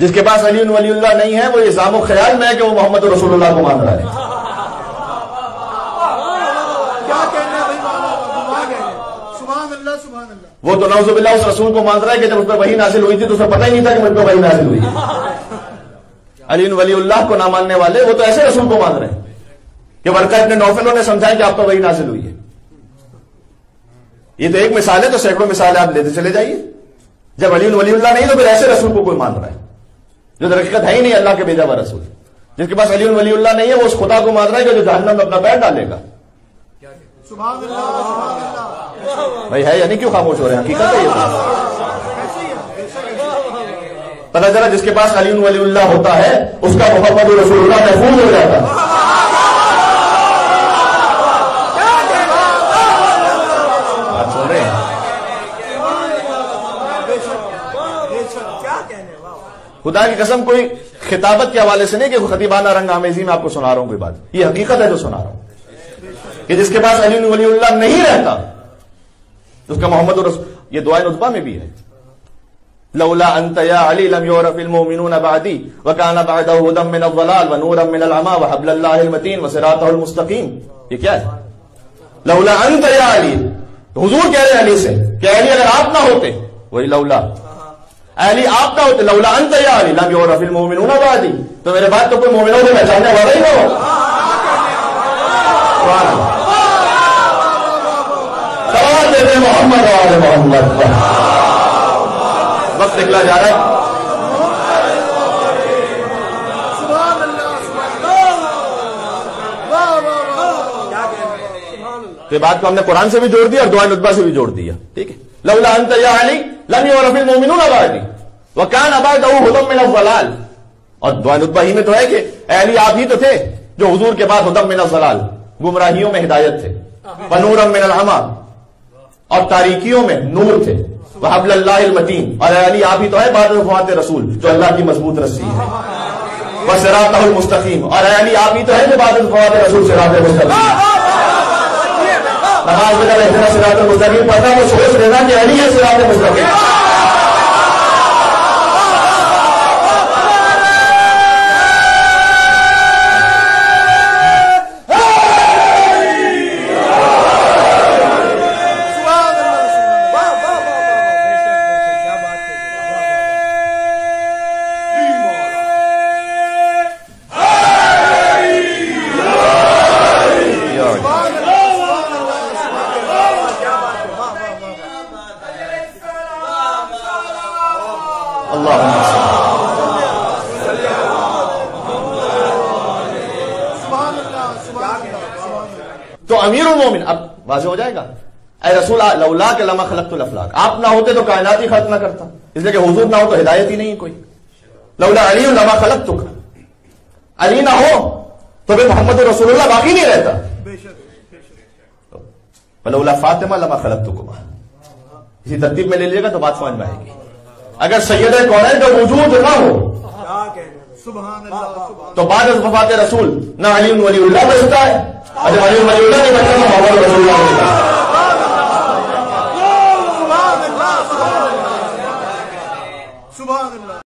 جس کے پاس علی ولی اللہ نہیں ہے وہ یہ ظام و خیال میں ہے کہ وہ محمد رسول اللہ کو مان رہا ہے. وہ تو نعوذ باللہ اس رسول کو مان رہا ہے کہ جب اس پر وحی نازل ہوئی تھی تو اسے پتہ ہی نہیں تھا کہ مجھ پر وحی نازل ہوئی ہے. علی ولی اللہ کو نہ ماننے والے وہ تو ایسے رسول کو مان رہے ہیں کہ ورقہ ابن نوفل نے سمجھایا کہ آپ پر وحی نازل ہوئی ہے. یہ تو ایک مثال ہے, تو سینکڑوں مثالیں آپ لیتے چلے جائیے. جب علی ولی اللہ نہیں تو پھر ایسے رسول کو کوئی مان رہا ہے جو در حقیقت ہے ہی نہیں اللہ کے بھیجا ہوا رسول. جس کے پاس علی ولی اللہ نہیں ہے وہ اس خدا کو مان رہا ہے کہ جو جہنم میں اپنا پیر ڈالے گا. سبحان اللہ. بھائی ہے یعنی کیوں خاموش ہو رہے ہیں؟ حقیقت ہے یہ. پتہ چلا جس کے پاس علی ولی اللہ ہوتا ہے اس کا محمد رسول اللہ محفوظ ہو جاتا ہے. آپ سن رہے ہیں؟ خدا کی قسم کوئی خطابت کے حوالے سے نہیں کہ خطیبانہ رنگ آمیزی میں آپ کو سنا رہا ہوں کوئی بات. یہ حقیقت ہے جو سنا رہا ہوں کہ جس کے پاس علی ولی اللہ نہیں رہتا اس کا محمد رسول. یہ دعائے نطبہ میں بھی ہے, لولا انت یا علی لم یعرف المؤمنون بعدی وکان بعدہ ہدی من الضلال ونورا من العمی وحبل اللہ المتین وصراطہ المستقیم. یہ کیا ہے؟ لولا انت یا علی. حضور کہہ رہے ہیں علی سے کہ علی اگر آپ نہ ہوتے, وہی لولا علی آپ نہ ہوتے, لولا انت یا علی لم یعرف المؤمنون بعدی, تو میرے بعد تو کوئی مومنوں کو پہچاننے والا ہی نہ ہو. سوال دیتے محمد اور محمد. وقت نکلا جا رہا ہے. تو بات کو ہم نے قرآن سے بھی جوڑ دیا اور دعائے نطبہ سے بھی جوڑ دیا. ٹھیک ہے, لولا انت یا علی لم یعرف المؤمنون بعدی وکان بعدہ ہدی من الضلال. اور دعائے نطبہ ہی میں تو ہے کہ اے علی آپ ہی تو تھے جو حضور کے بعد ہدی من الضلال گمراہیوں میں ہدایت تھے, ونورا من العمی اور تاریکیوں میں نور تھے, وحبل اللہ المتین اور اے علی آپ ہی تو ہے بعد وفات رسول جو اللہ کی مضبوط رسی ہے, وصراطہ المستقیم اور اے علی آپ ہی تو ہے جو بعد وفات رسول صراط مستقیم. نماز میں جب اہدنا صراط المستقیم پڑھنا وہ سوچ لینا کہ علی ہے صراط مستقیم. تو امیر المومن اب واضح ہو جائے گا, اے رسول لولا کہ لما خلقت الافلاق, آپ نہ ہوتے تو کائنات ہی خلق نہ کرتا, اس لیے کہ حضور نہ ہو تو ہدایت ہی نہیں کوئی. لولا علی لما خلقتک, علی نہ ہو تو پھر محمد رسول اللہ باقی نہیں رہتا. لولا فاطمہ لما خلقتکما, اسی ترتیب میں لے لیجیے گا تو بات سمجھ میں آئے گی. اگر سید کونین کا وجود نہ ہو تو بعد از وفات رسول نہ علی ولی اللہ بچتا ہے, اور جب علی ولی اللہ نہیں بچتا تو محمد رسول اللہ بچتا ہے.